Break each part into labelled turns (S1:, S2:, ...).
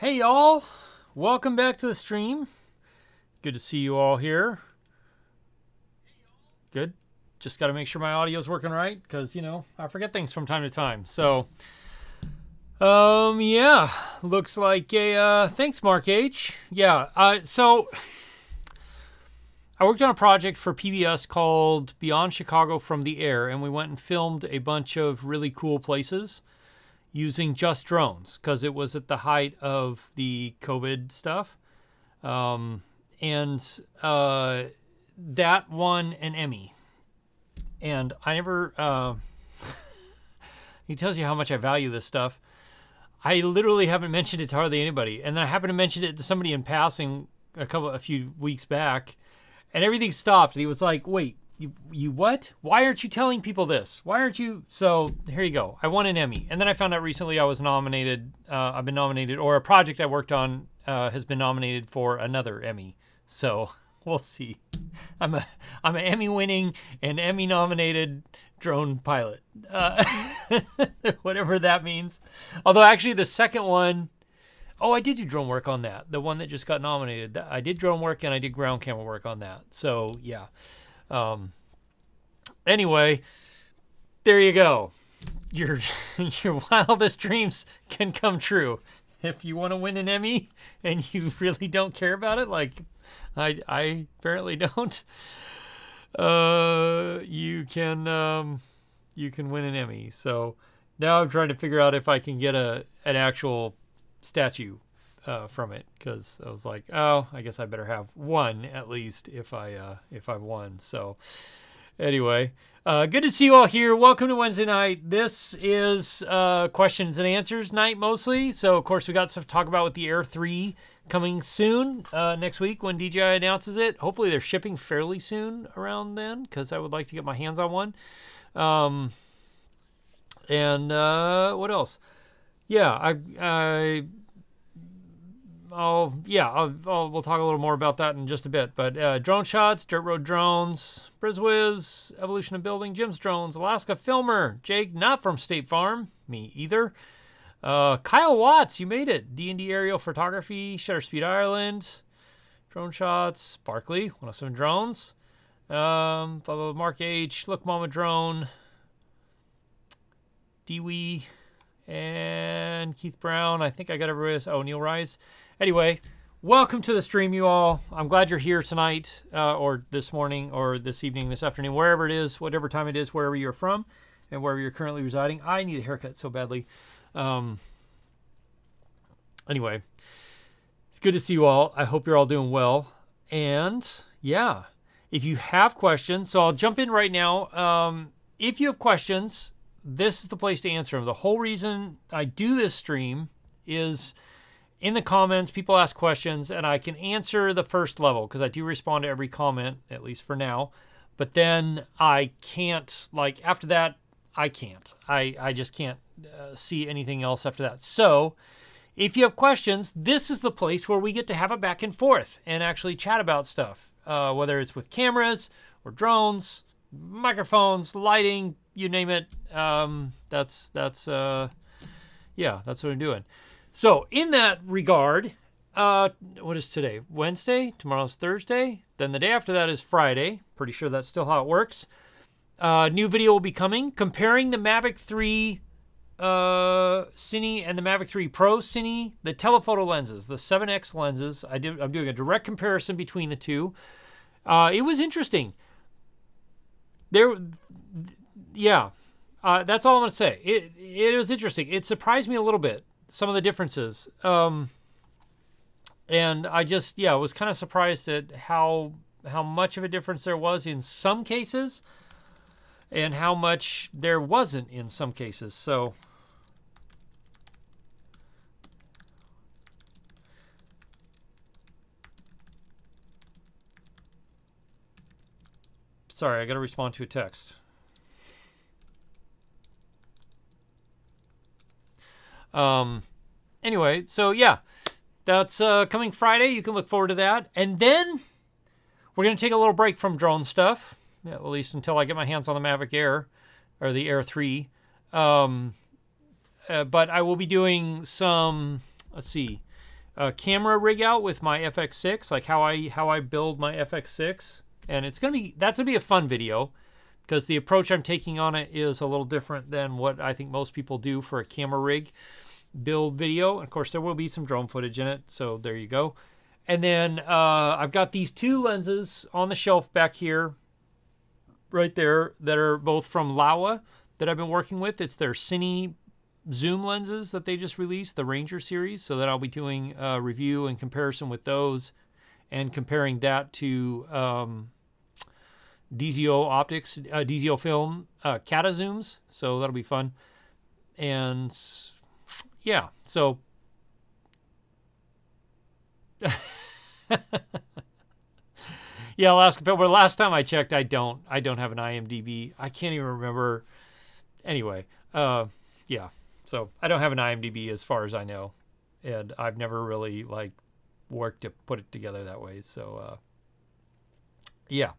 S1: Hey y'all, welcome back to the stream. Good to see you all here. Good. Just got to make sure my audio is working right because, I forget things from time to time. So, yeah, looks like thanks, Mark H. Yeah, so I worked on a project for PBS called Beyond Chicago from the Air, and we went and filmed a bunch of really cool places using just drones because it was at the height of the COVID stuff. And that won an Emmy. And I never, he tells you how much I value this stuff. I literally haven't mentioned it to hardly anybody. And then I happened to mention it to somebody in passing a few weeks back, and everything stopped. And he was like, wait, you what? Why aren't you telling people this? Why aren't you? So here you go. I won an Emmy. And then I found out recently I was nominated. I've been nominated, or a project I worked on has been nominated for another Emmy. So we'll see. I'm an Emmy winning and Emmy nominated drone pilot. Whatever that means. Although actually the second one, I did do drone work on that. The one that just got nominated. I did drone work and I did ground camera work on that. So yeah. Anyway, there you go. Your wildest dreams can come true. If you want to win an Emmy and you really don't care about it, like I apparently don't, you can win an Emmy. So now I'm trying to figure out if I can get an actual statue from it, because I was like, I guess I better have one at least if I won. So anyway, good to see you all here. Welcome to Wednesday night. This is questions and answers night mostly. So of course we got stuff to talk about with the Air 3 coming soon next week when DJI announces it. Hopefully they're shipping fairly soon around then, because I would like to get my hands on one. And what else? Yeah, we'll talk a little more about that in just a bit. But drone shots, dirt road drones, BrizzWiz, evolution of building, Jim's drones, Alaska filmer, Jake, not from State Farm, me either. Kyle Watts, you made it. D&D aerial photography, Shutter Speed Ireland, drone shots, Barkley, 107 drones, blah, blah, blah, Mark H, Look Mama drone, Dewey, and Keith Brown. I think I got everybody. Neil Rise. Anyway, welcome to the stream, you all. I'm glad you're here tonight, or this morning, or this evening, this afternoon, wherever it is, whatever time it is, wherever you're from, and wherever you're currently residing. I need a haircut so badly. Anyway, it's good to see you all. I hope you're all doing well. And yeah, if you have questions, so I'll jump in right now. If you have questions, this is the place to answer them. The whole reason I do this stream is in the comments, people ask questions, and I can answer the first level because I do respond to every comment, at least for now. But then I can't, after that, I can't. I just can't see anything else after that. So if you have questions, this is the place where we get to have a back and forth and actually chat about stuff, whether it's with cameras or drones, microphones, lighting, you name it. That's what I'm doing. So in that regard, what is today? Wednesday? Tomorrow's Thursday. Then the day after that is Friday. Pretty sure that's still how it works. New video will be coming comparing the Mavic 3 Cine and the Mavic 3 Pro Cine, the telephoto lenses, the 7X lenses. I'm doing a direct comparison between the two. It was interesting. That's all I'm going to say. It was interesting. It surprised me a little bit, some of the differences. And I just, was kind of surprised at how much of a difference there was in some cases and how much there wasn't in some cases. So sorry, I got to respond to a text. Anyway, so yeah, that's coming Friday. You can look forward to that. And then we're going to take a little break from drone stuff, at least until I get my hands on the Mavic Air or the Air 3. But I will be doing some, let's see, camera rig out with my FX6, like how I build my FX6, and that's gonna be a fun video because the approach I'm taking on it is a little different than what I think most people do for a camera rig build video. And of course, there will be some drone footage in it, so there you go. And then I've got these two lenses on the shelf back here, right there, that are both from Laowa that I've been working with. It's their Cine zoom lenses that they just released, the Ranger series, so that I'll be doing a review and comparison with those and comparing that to DZO optics, DZO film Cata zooms, so that'll be fun. And yeah, so yeah, Alaska film. But last time I checked, I don't have an IMDb. I can't even remember. Anyway, yeah. So I don't have an IMDb as far as I know, and I've never really like worked to put it together that way. So yeah.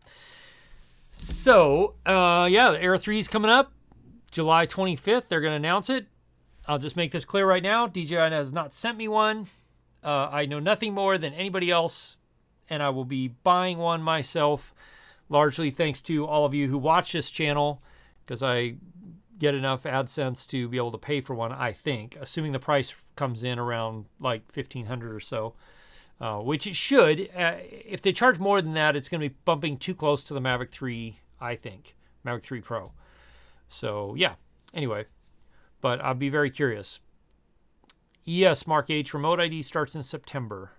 S1: So yeah, the Air 3 is coming up July 25th. They're going to announce it. I'll just make this clear right now. DJI has not sent me one. I know nothing more than anybody else, and I will be buying one myself, largely thanks to all of you who watch this channel, because I get enough AdSense to be able to pay for one, I think, assuming the price comes in around like $1,500 or so, which it should. If they charge more than that, it's going to be bumping too close to the Mavic 3, I think, Mavic 3 Pro. So yeah, anyway, but I'll be very curious. Yes, Mark H, remote ID starts in September.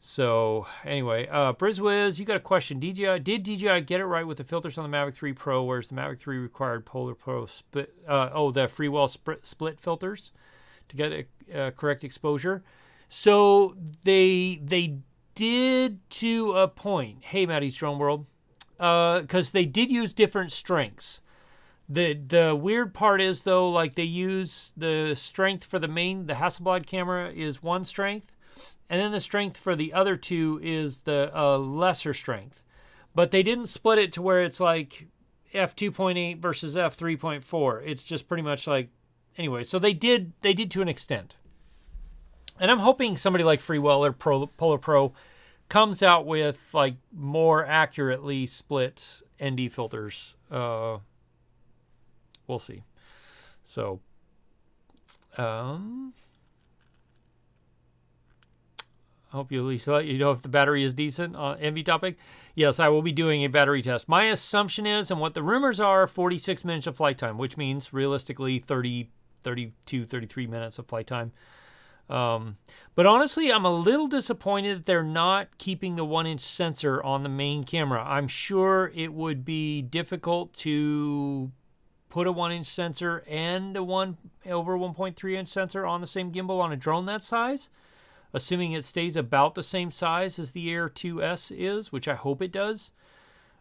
S1: So anyway, Brizwiz, you got a question. Did DJI get it right with the filters on the Mavic 3 Pro, whereas the Mavic 3 required Polar Pro split, the freewell split filters to get a correct exposure? So they did to a point. Hey, Maddie's Drone World, because they did use different strengths. The weird part is, though, like they use the strength for the Hasselblad camera is one strength, and then the strength for the other two is the lesser strength. But they didn't split it to where it's like f2.8 versus f3.4. It's just pretty much like, anyway, so they did to an extent. And I'm hoping somebody like Freewell or Polar Pro comes out with like more accurately split ND filters. We'll see. So, I hope you at least let you know if the battery is decent. Envy topic. Yes, I will be doing a battery test. My assumption is, and what the rumors are, 46 minutes of flight time, which means realistically 30, 32, 33 minutes of flight time. But honestly, I'm a little disappointed that they're not keeping the 1-inch sensor on the main camera. I'm sure it would be difficult to put a 1-inch sensor and a over 1.3-inch sensor on the same gimbal on a drone that size, assuming it stays about the same size as the Air 2S is, which I hope it does.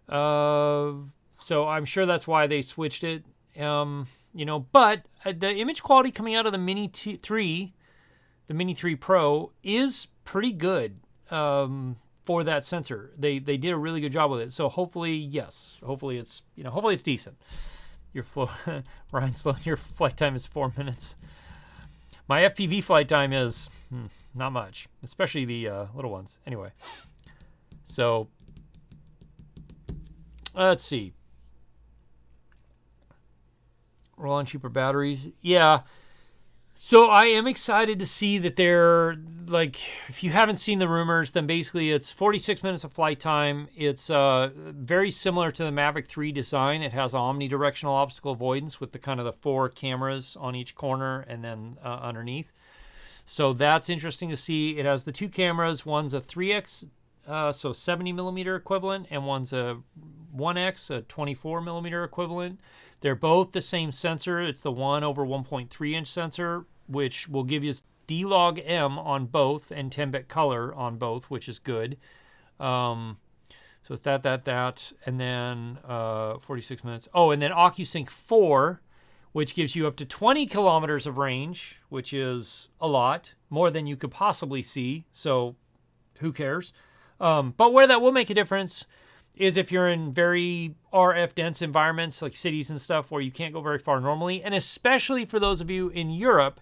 S1: So I'm sure that's why they switched it. But the image quality coming out of the Mini 3, the Mini 3 Pro, is pretty good for that sensor. They did a really good job with it. So hopefully, yes, hopefully it's decent. Ryan Sloan, your flight time is 4 minutes. My FPV flight time is not much, especially the little ones. Anyway, so let's see. Roll on cheaper batteries. Yeah. So I am excited to see that they're, like, if you haven't seen the rumors, then basically it's 46 minutes of flight time. It's very similar to the Mavic 3 design. It has omnidirectional obstacle avoidance with the kind of the 4 cameras on each corner and then underneath. So that's interesting to see. It has the 2 cameras. One's a 3x, so 70 millimeter equivalent, and one's a 1x, a 24 millimeter equivalent. They're both the same sensor. It's the 1 over 1.3 inch sensor, which will give you D-Log M on both and 10-bit color on both, which is good. So it's that, and then 46 minutes. Oh, and then OcuSync 4, which gives you up to 20 kilometers of range, which is a lot, more than you could possibly see. So who cares? But where that will make a difference is if you're in very RF dense environments like cities and stuff where you can't go very far normally, and especially for those of you in Europe,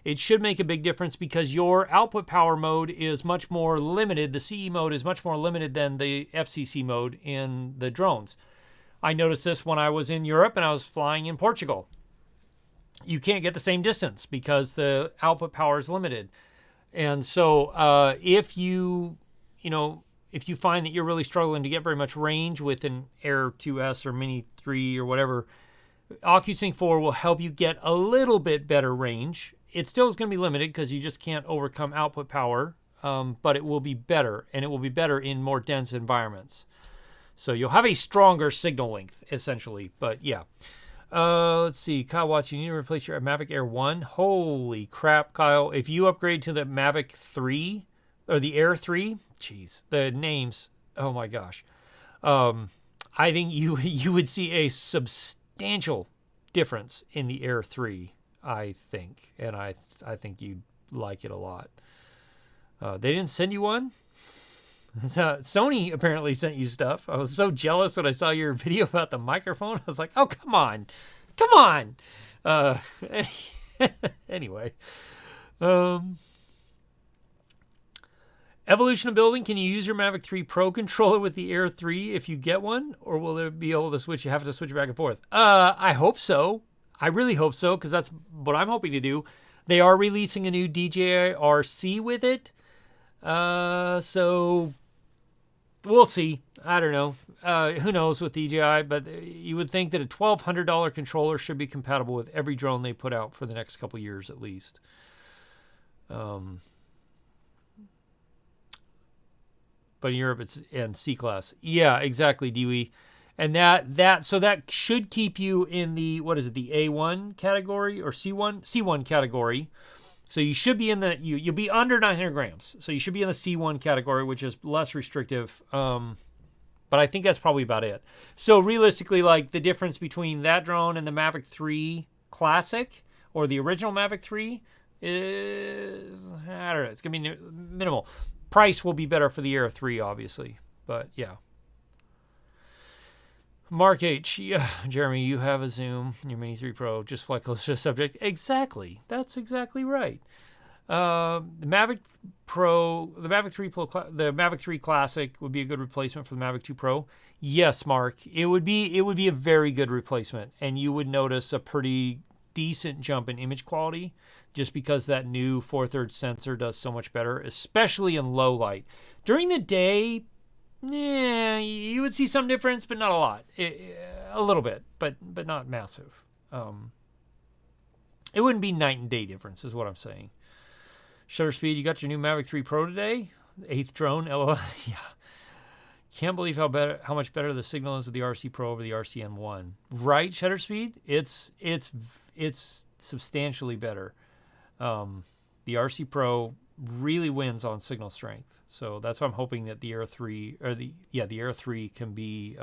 S1: it should make a big difference because your output power mode is much more limited. The CE mode is much more limited than the FCC mode in the drones. I noticed this when I was in Europe and I was flying in Portugal. You can't get the same distance because the output power is limited. And so if you find that you're really struggling to get very much range with an Air 2S or Mini 3 or whatever, OcuSync 4 will help you get a little bit better range. It still is going to be limited because you just can't overcome output power, but it will be better, and it will be better in more dense environments. So you'll have a stronger signal length, essentially. But yeah. Let's see. Kyle Watts, you need to replace your Mavic Air 1. Holy crap, Kyle. If you upgrade to the Mavic 3, or the Air 3, jeez, the names, oh my gosh. I think you would see a substantial difference in the Air 3, I think. And I think you'd like it a lot. They didn't send you one? Sony apparently sent you stuff. I was so jealous when I saw your video about the microphone. I was like, oh, come on. Come on. Anyway. Evolution of building. Can you use your Mavic 3 Pro controller with the Air 3 if you get one? Or will it be able to switch? You have to switch back and forth. I hope so. I really hope so, because that's what I'm hoping to do. They are releasing a new DJI RC with it. So we'll see. I don't know. Who knows with DJI, but you would think that a $1,200 controller should be compatible with every drone they put out for the next couple years at least. But in Europe, it's in C-Class. Yeah, exactly, Dewey. And so that should keep you in the, what is it, the A1 category or C1? C1 category. So you should be in the, you'll be under 900 grams. So you should be in the C1 category, which is less restrictive. But I think that's probably about it. So realistically, like the difference between that drone and the Mavic 3 Classic or the original Mavic 3 is, I don't know, it's going to be minimal. Price will be better for the Air 3, obviously. But yeah. Mark H. Yeah, Jeremy, you have a Zoom. Your Mini 3 Pro. Just fly close to the subject. Exactly. That's exactly right. The Mavic Pro, the Mavic 3 Pro, the Mavic 3 Classic would be a good replacement for the Mavic 2 Pro. Yes, Mark, it would be a very good replacement, and you would notice a pretty decent jump in image quality just because that new 4/3 sensor does so much better, especially in low light. During the day, yeah, you would see some difference, but not a lot. A little bit, but not massive. It wouldn't be night and day difference, is what I'm saying. Shutter speed, you got your new Mavic 3 Pro today? 8th drone, LOL. Yeah. Can't believe how much better the signal is with the RC Pro over the RCN1. Right, shutter speed? It's substantially better. The RC Pro really wins on signal strength. So that's why I'm hoping that the Air 3 or the Air 3 can be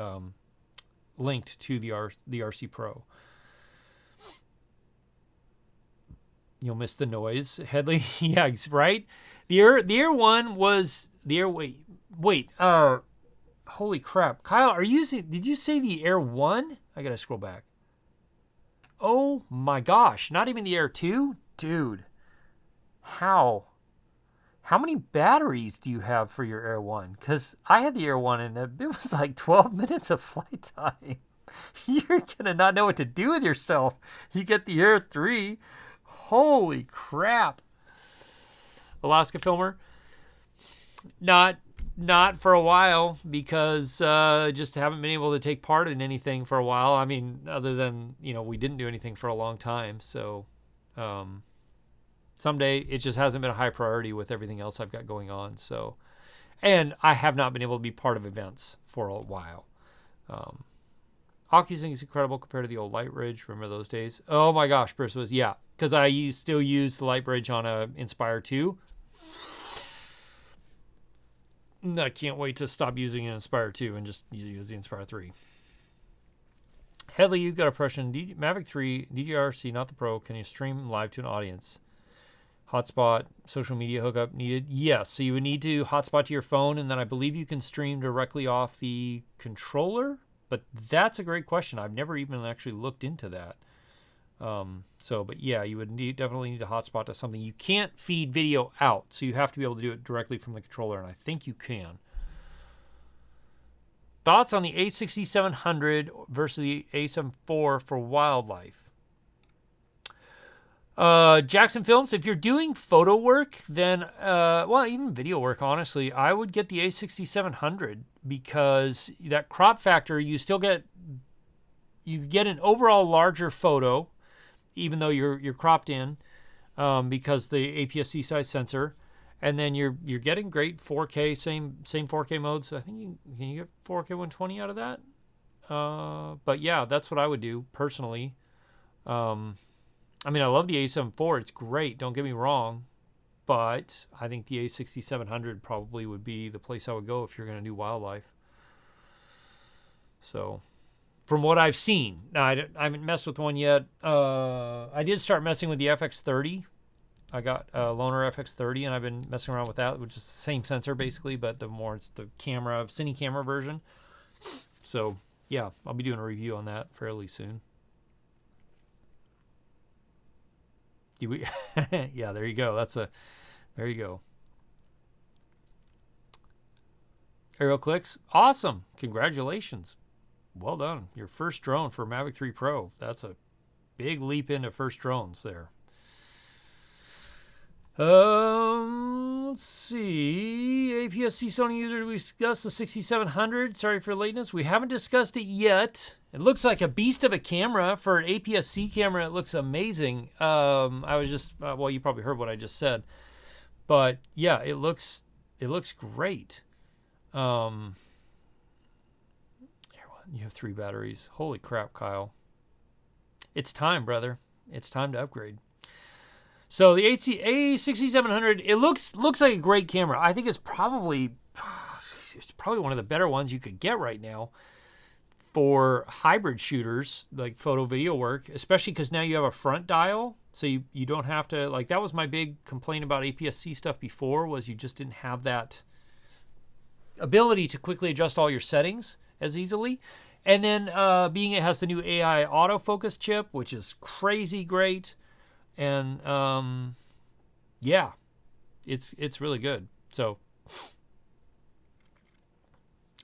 S1: linked to the RC Pro. You'll miss the noise, Headley. Yeah, right. The Air 1 was the Air. Wait. Holy crap, Kyle, did you say the Air 1? I gotta scroll back. Oh my gosh, not even the Air 2, dude. How many batteries do you have for your Air 1? Because I had the Air 1 and it was like 12 minutes of flight time. You're going to not know what to do with yourself. You get the Air 3. Holy crap. Alaska Filmer? Not for a while because just haven't been able to take part in anything for a while. I mean, other than, we didn't do anything for a long time. So, someday it just hasn't been a high priority with everything else I've got going on. So, and I have not been able to be part of events for a while. OcuSync is incredible compared to the old Light Bridge. Remember those days? Oh my gosh, Bruce was, yeah. Because I still use the Light Bridge on a Inspire 2. I can't wait to stop using an Inspire 2 and just use the Inspire 3. Headley, you've got a question. Mavic 3, DJI-RC, not the Pro. Can you stream live to an audience? Hotspot, social media hookup needed? Yes. So you would need to hotspot to your phone, and then I believe you can stream directly off the controller. But that's a great question. I've never even actually looked into that. But yeah, you would definitely need a hotspot to something. You can't feed video out, so you have to be able to do it directly from the controller, and I think you can. Thoughts on the A6700 versus the A7 IV for wildlife? Jackson Films, if you're doing photo work, then, well, even video work, honestly, I would get the A6700 because that crop factor, you get an overall larger photo, even though you're cropped in, because the APS-C size sensor, and then you're getting great 4K, same 4K modes. I think can you get 4K 120 out of that? But yeah, that's what I would do personally. I mean, I love the A7 IV. It's great. Don't get me wrong. But I think the A6700 probably would be the place I would go if you're going to do wildlife. So, from what I've seen. Now, I haven't messed with one yet. I did start messing with the FX30. I got a Loner FX30, and I've been messing around with that, which is the same sensor, basically, but it's the camera, cine camera version. So, yeah, I'll be doing a review on that fairly soon. Yeah, there you go. There you go. Aerial clicks. Awesome. Congratulations. Well done. Your first drone for Mavic 3 Pro. That's a big leap into first drones there. Let's see. APS-C Sony user, did we discuss the 6700? Sorry for lateness. We haven't discussed it yet. It looks like a beast of a camera. For an APS-C camera, it looks amazing. I was just, well, you probably heard what I just said. But yeah, it looks great. You have 3 batteries. Holy crap, Kyle. It's time, brother. It's time to upgrade. So the A6700, it looks like a great camera. I think it's probably one of the better ones you could get right now for hybrid shooters, like photo video work, especially because now you have a front dial. So you don't have to, like, that was my big complaint about APS-C stuff before, was you just didn't have that ability to quickly adjust all your settings as easily. And then being it has the new AI autofocus chip, which is crazy great. And yeah, it's really good. So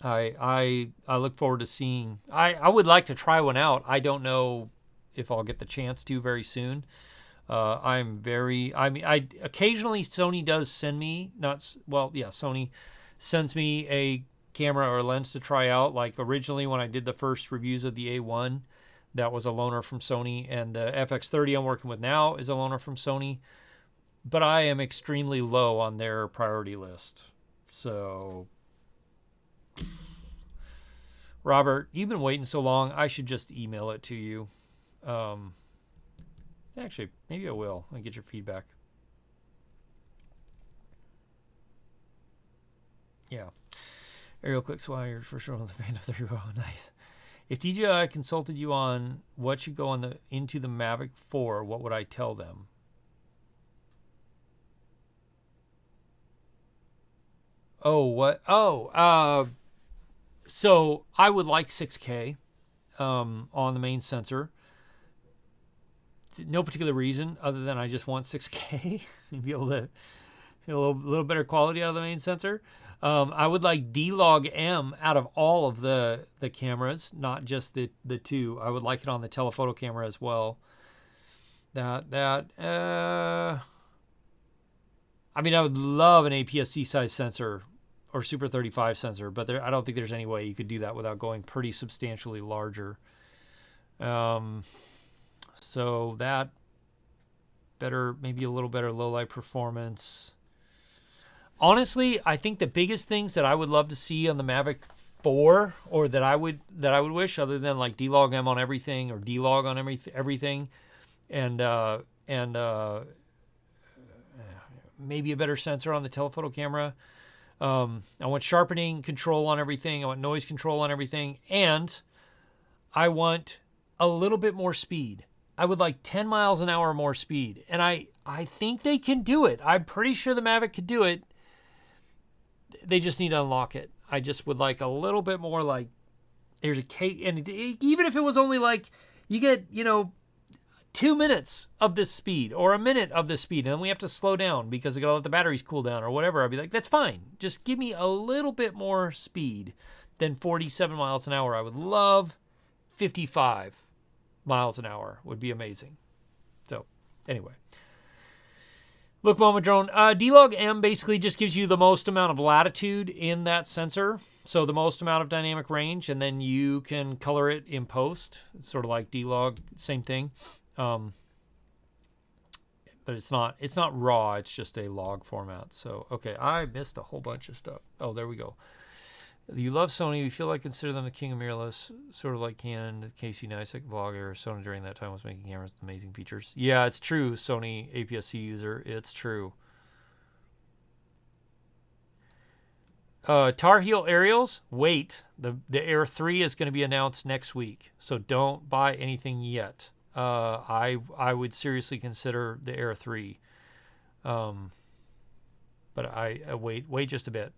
S1: I look forward to seeing. I would like to try one out. I don't know if I'll get the chance to very soon. I occasionally Sony does send me Sony sends me a camera or lens to try out. Like originally when I did the first reviews of the A1. That was a loaner from Sony, and the FX30 I'm working with now is a loaner from Sony. But I am extremely low on their priority list. So, Robert, you've been waiting so long, I should just email it to you. Actually, maybe I will. I'll get your feedback. Yeah. Aerial clicks while you're for sure on the band of 30. Oh, nice. If DJI consulted you on what should go into the Mavic 4, what would I tell them? Oh, what? Oh, so I would like 6K on the main sensor. No particular reason other than I just want 6K and be able to get a little better quality out of the main sensor. I would like D-Log M out of all of the cameras, not just the 2. I would like it on the telephoto camera as well. I mean, I would love an APS-C size sensor or Super 35 sensor, but I don't think there's any way you could do that without going pretty substantially larger. So that maybe a little better low light performance. Honestly, I think the biggest things that I would love to see on the Mavic 4, or that I would wish, other than like D-Log M on everything or D-Log on everything, and maybe a better sensor on the telephoto camera. I want sharpening control on everything. I want noise control on everything, and I want a little bit more speed. I would like 10 miles an hour more speed, and I think they can do it. I'm pretty sure the Mavic could do it. They just need to unlock it. I just would like a little bit more, like, there's a cake, and even if it was only like, you get, 2 minutes of this speed or a minute of this speed, and then we have to slow down because I got to let the batteries cool down or whatever, I'd be like, that's fine. Just give me a little bit more speed than 47 miles an hour. I would love 55 miles an hour. Would be amazing. So anyway. Look, Mama Drone. D-Log M basically just gives you the most amount of latitude in that sensor. So the most amount of dynamic range, and then you can color it in post. It's sort of like D-Log, same thing. But it's not raw. It's just a log format. So, okay, I missed a whole bunch of stuff. Oh, there we go. You love Sony. You feel like consider them the king of mirrorless, sort of like Canon, the Casey Neistat vlogger. Sony during that time was making cameras with amazing features. Yeah, it's true, Sony APS-C user. It's true. Tar Heel aerials. Wait, the Air 3 is going to be announced next week, so don't buy anything yet. I would seriously consider the Air 3, but I wait just a bit.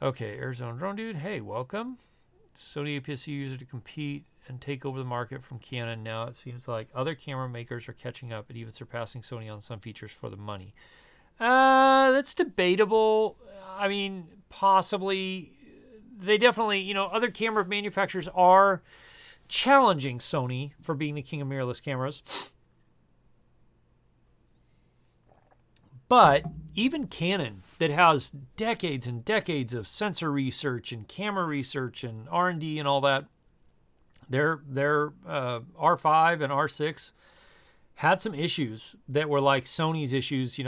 S1: Okay, Arizona Drone Dude, hey, welcome. Sony APS-C user to compete and take over the market from Canon. Now it seems like other camera makers are catching up and even surpassing Sony on some features for the money. That's debatable. I mean, possibly. They definitely, other camera manufacturers are challenging Sony for being the king of mirrorless cameras. But even Canon, that has decades and decades of sensor research and camera research and R&D and all that, their R5 and R6 had some issues that were like Sony's issues,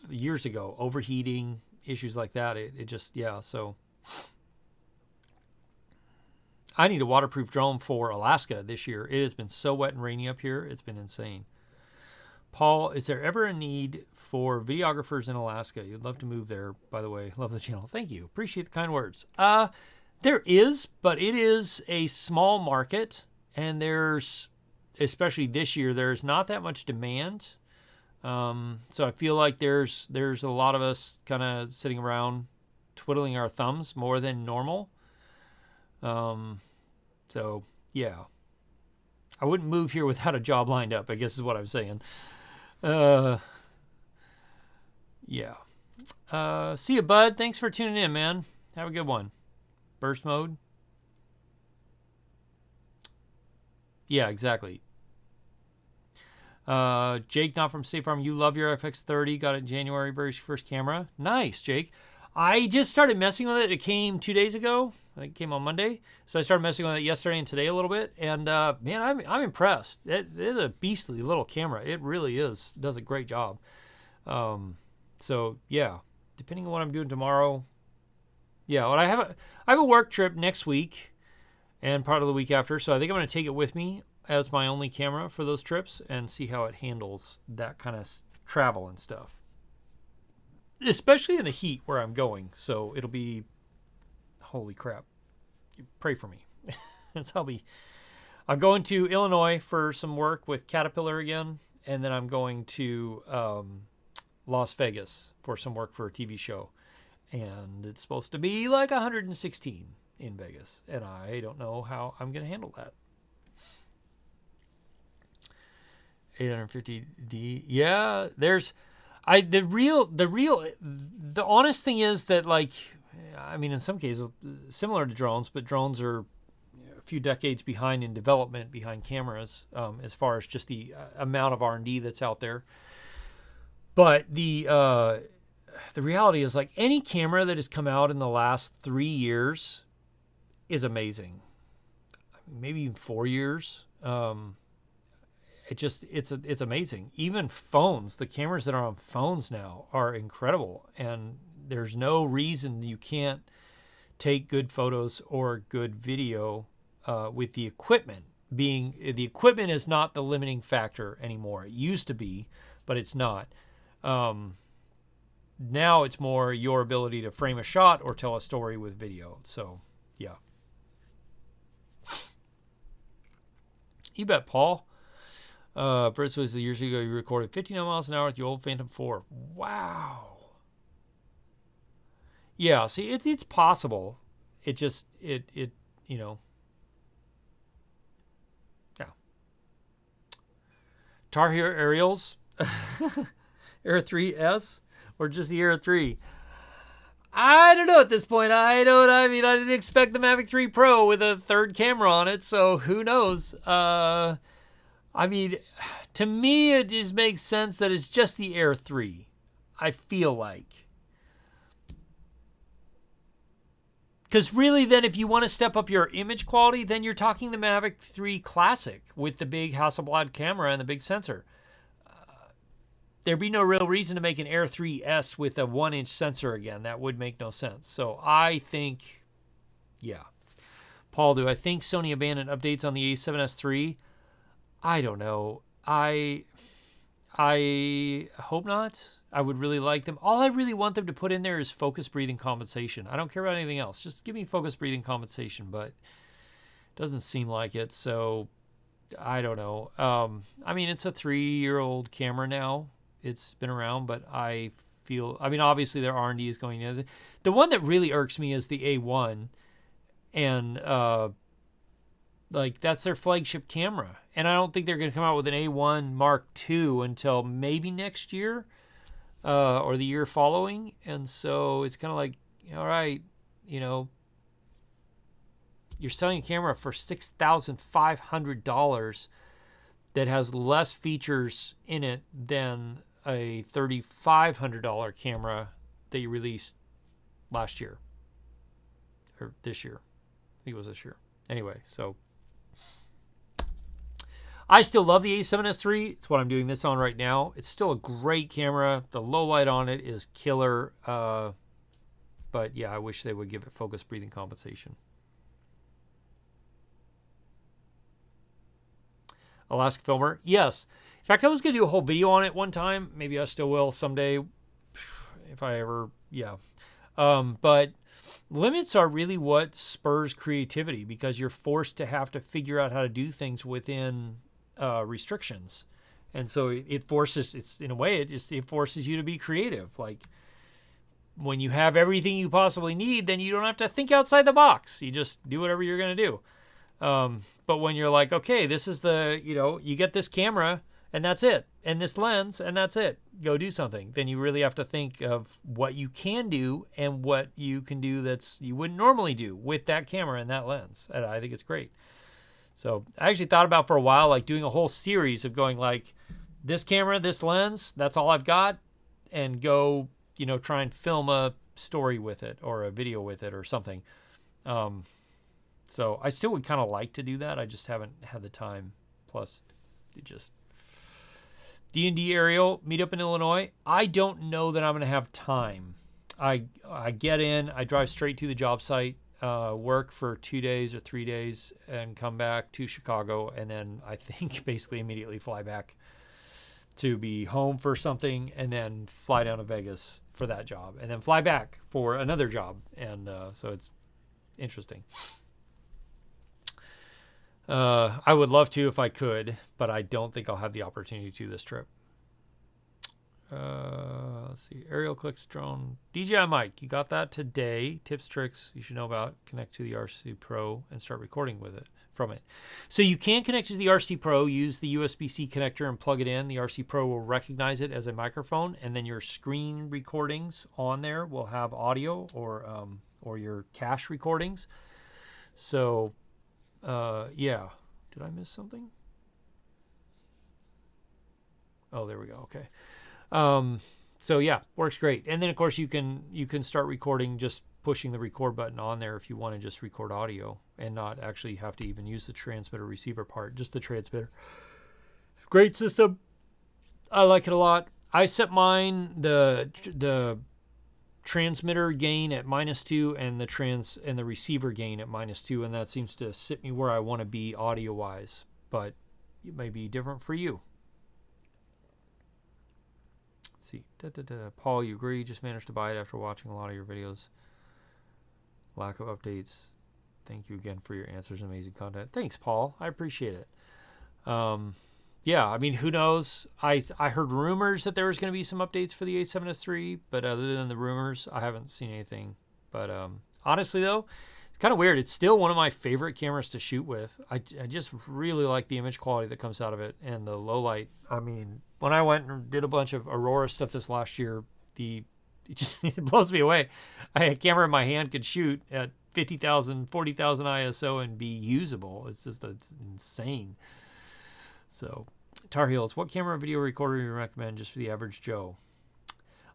S1: years ago, overheating, issues like that. It just, yeah, so I need a waterproof drone for Alaska this year. It has been so wet and rainy up here. It's been insane. Paul, is there ever a need for videographers in Alaska? You'd love to move there, by the way. Love the channel. Thank you. Appreciate the kind words. There is, but it is a small market, and there's, especially this year, there's not that much demand. So I feel like there's a lot of us kind of sitting around twiddling our thumbs more than normal. So yeah, I wouldn't move here without a job lined up, I guess is what I'm saying. Yeah. See you, bud. Thanks for tuning in, man. Have a good one. Burst mode. Yeah, exactly. Jake, not from State Farm. You love your FX30. Got it in January. Very first camera. Nice, Jake. I just started messing with it. It came 2 days ago. I think it came on Monday. So I started messing with it yesterday and today a little bit. And, man, I'm impressed. It is a beastly little camera. It really is. Does a great job. So, yeah. Depending on what I'm doing tomorrow. Yeah, well, I have a work trip next week and part of the week after. So I think I'm going to take it with me as my only camera for those trips and see how it handles that kind of travel and stuff. Especially in the heat where I'm going. So it'll be, holy crap. Pray for me. I'm going to Illinois for some work with Caterpillar again. And then I'm going to Las Vegas for some work for a TV show. And it's supposed to be like 116 in Vegas. And I don't know how I'm going to handle that. 850D. Yeah, there's... The honest thing is that, like, I mean, in some cases, similar to drones, but drones are a few decades behind in development, behind cameras, as far as just the amount of R&D that's out there. But the reality is, like, any camera that has come out in the last 3 years is amazing. Maybe even 4 years. It's amazing. Even phones, the cameras that are on phones now are incredible, and there's no reason you can't take good photos or good video with the equipment. The equipment is not the limiting factor anymore. It used to be, but it's not. Now it's more your ability to frame a shot or tell a story with video. So, yeah. You bet, Paul. First was years ago, you recorded 59 miles an hour with the old Phantom 4. Wow. Yeah, see, it's possible. It just, you know. Yeah. Tar Heel aerials, Air 3S, or just the Air 3? I don't know at this point. I didn't expect the Mavic 3 Pro with a third camera on it, so who knows? I mean, to me, it just makes sense that it's just the Air 3. I feel like. Because really, then, if you want to step up your image quality, then you're talking the Mavic 3 Classic with the big Hasselblad camera and the big sensor. There'd be no real reason to make an Air 3S with a 1-inch sensor again. That would make no sense. So I think, yeah. Paul, do I think Sony abandoned updates on the A7S III? I don't know. I hope not. I would really like them. All I really want them to put in there is focus breathing compensation. I don't care about anything else. Just give me focus breathing compensation, but it doesn't seem like it. So I don't know. I mean, it's a 3-year-old camera now. It's been around, but I feel, I mean, obviously their R&D is going in. The one that really irks me is the A1, and like that's their flagship camera. And I don't think they're going to come out with an A1 Mark II until maybe next year or the year following. And so it's kind of like, all right, you know, you're selling a camera for $6,500 that has less features in it than a $3,500 camera that you released last year or this year. I think it was this year. Anyway, so I still love the A7S III. It's what I'm doing this on right now. It's still a great camera. The low light on it is killer. But yeah, I wish they would give it focus breathing compensation. Alaska Filmer, yes. In fact, I was going to do a whole video on it one time. Maybe I still will someday if I ever, yeah. But limits are really what spurs creativity because you're forced to have to figure out how to do things within restrictions. And so it forces, it's in a way, it forces you to be creative. Like when you have everything you possibly need, then you don't have to think outside the box. You just do whatever you're going to do. But when you're like, okay, this is the, you know, you get this camera and that's it, and this lens and that's it, go do something. Then you really have to think of what you can do and what you can do that's you wouldn't normally do with that camera and that lens. And I think it's great. So I actually thought about for a while, like doing a whole series of going like this camera, this lens, that's all I've got, and go, you know, try and film a story with it or a video with it or something. So I still would kind of like to do that. I just haven't had the time. Plus, it just D&D aerial meetup in Illinois. I don't know that I'm going to have time. I get in, I drive straight to the job site, work for 2 days or 3 days, and come back to Chicago, and then I think basically immediately fly back to be home for something, and then fly down to Vegas for that job, and then fly back for another job, and so it's interesting. I would love to if I could, but I don't think I'll have the opportunity to this trip. Let's see. Aerial clicks drone. DJI mic. You got that today. Tips, tricks you should know about. Connect to the RC Pro and start recording with it from it. So you can connect to the RC Pro, use the USB-C connector and plug it in. The RC Pro will recognize it as a microphone, and then your screen recordings on there will have audio or your cache recordings. So yeah. Did I miss something? Oh, there we go. Okay. So yeah, works great. And then of course you can start recording just pushing the record button on there if you want to just record audio and not actually have to even use the transmitter receiver part, just the transmitter. Great system. I like it a lot. I set mine the transmitter gain at -2 and the receiver gain at -2, and that seems to sit me where I want to be audio wise, but it may be different for you. Let's see. Paul, you agree? Just managed to buy it after watching a lot of your videos. Lack of updates. Thank you again for your answers and amazing content. Thanks, Paul. I appreciate it. Yeah, I mean, who knows? I heard rumors that there was going to be some updates for the A7S III, but other than the rumors, I haven't seen anything. But honestly, though, it's kind of weird. It's still one of my favorite cameras to shoot with. I just really like the image quality that comes out of it and the low light. I mean, when I went and did a bunch of Aurora stuff this last year, it blows me away. I had a camera in my hand, could shoot at 50,000, 40,000 ISO and be usable. It's insane. So, Tar Heels, what camera video recorder do you recommend just for the average Joe?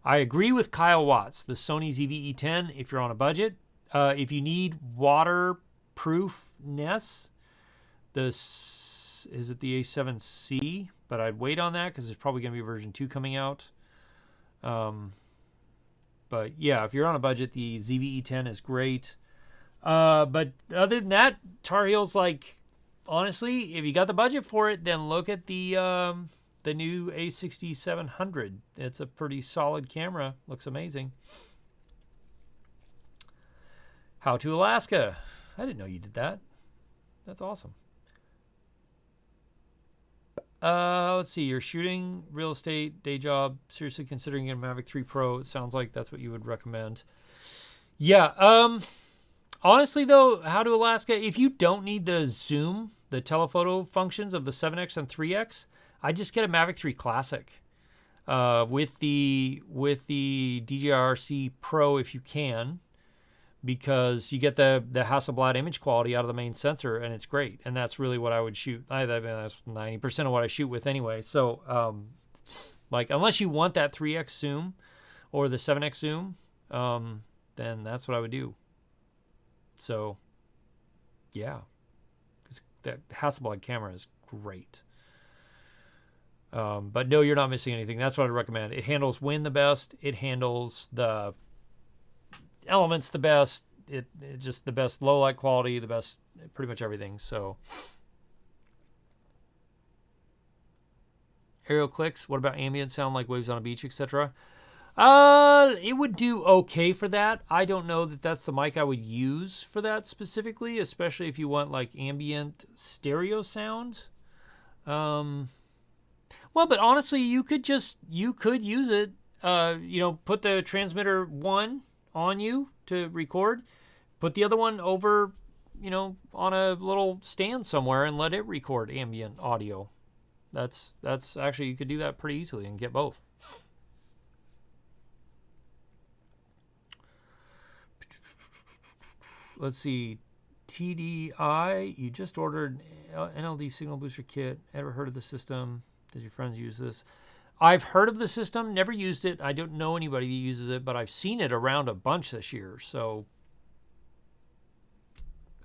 S1: I agree with Kyle Watts, the Sony ZV-E10 if you're on a budget. If you need waterproofness, is it the A7C? But I'd wait on that because there's probably going to be version 2 coming out. But yeah, if you're on a budget, the ZV-E10 is great. But other than that, Tar Heels, like, honestly, if you got the budget for it, then look at the new A6700. It's a pretty solid camera. Looks amazing. How to Alaska. I didn't know you did that. That's awesome. Let's see. You're shooting, real estate, day job. Seriously considering a Mavic 3 Pro. It sounds like that's what you would recommend. Yeah. Honestly, though, How to Alaska, if you don't need the zoom, the telephoto functions of the 7X and 3X, I just get a Mavic 3 Classic with the DJI RC Pro if you can, because you get the Hasselblad image quality out of the main sensor, and it's great. And that's really what I would shoot. That's 90% of what I shoot with anyway. So, like, unless you want that 3X zoom or the 7X zoom, then that's what I would do. So, yeah, that Hasselblad camera is great. But no, you're not missing anything. That's what I'd recommend. It handles wind the best. It handles the elements the best. It just the best low light quality, the best pretty much everything. So, aerial clicks. What about ambient sound like waves on a beach, etc.? It would do okay for that. I don't know that that's the mic I would use for that specifically, especially if you want like ambient stereo sound. Well, but honestly, you could use it. Put the transmitter one on you to record, put the other one over, on a little stand somewhere and let it record ambient audio. That's actually, you could do that pretty easily and get both. Let's see. TDI, you just ordered NLD signal booster kit. Ever heard of the system? Does your friends use this? I've heard of the system, never used it. I don't know anybody that uses it, but I've seen it around a bunch this year. So,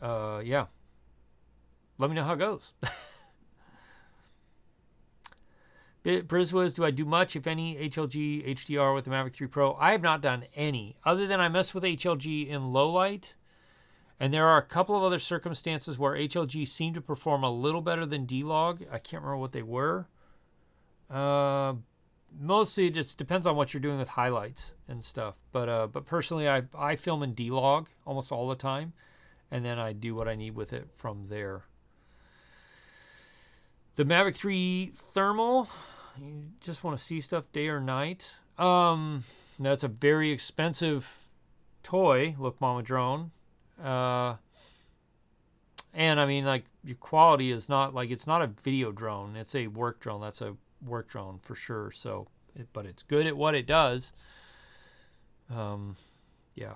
S1: yeah. Let me know how it goes. Briswas, do I do much, if any, HLG, HDR with the Mavic 3 Pro? I have not done any, other than I mess with HLG in low light. And there are a couple of other circumstances where HLG seemed to perform a little better than D-Log. I can't remember what they were. Mostly it just depends on what you're doing with highlights and stuff. But personally, I film in D-Log almost all the time, and then I do what I need with it from there. The Mavic 3 Thermal, you just want to see stuff day or night. That's a very expensive toy. Look, Mama Drone. And I mean, like, your quality is not like, it's not a video drone. It's a work drone. That's a work drone for sure. So, but it's good at what it does. Yeah.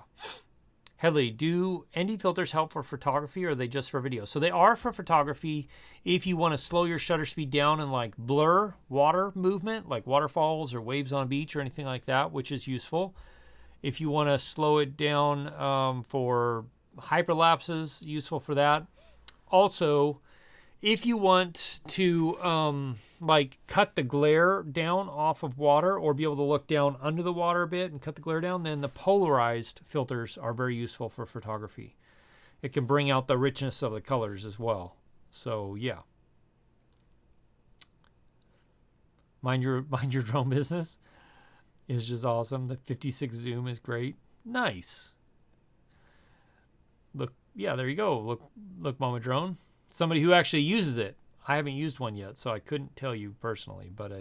S1: Headley, do ND filters help for photography, or are they just for video? So they are for photography if you want to slow your shutter speed down and like blur water movement, like waterfalls or waves on a beach or anything like that, which is useful. If you want to slow it down for hyperlapses, useful for that. Also, if you want to like cut the glare down off of water, or be able to look down under the water a bit and cut the glare down, then the polarized filters are very useful for photography. It can bring out the richness of the colors as well. So yeah. Mind your drone business is just awesome. The 56 zoom is great. Nice. Look, yeah, there you go. Look, Mama Drone. Somebody who actually uses it. I haven't used one yet, so I couldn't tell you personally, but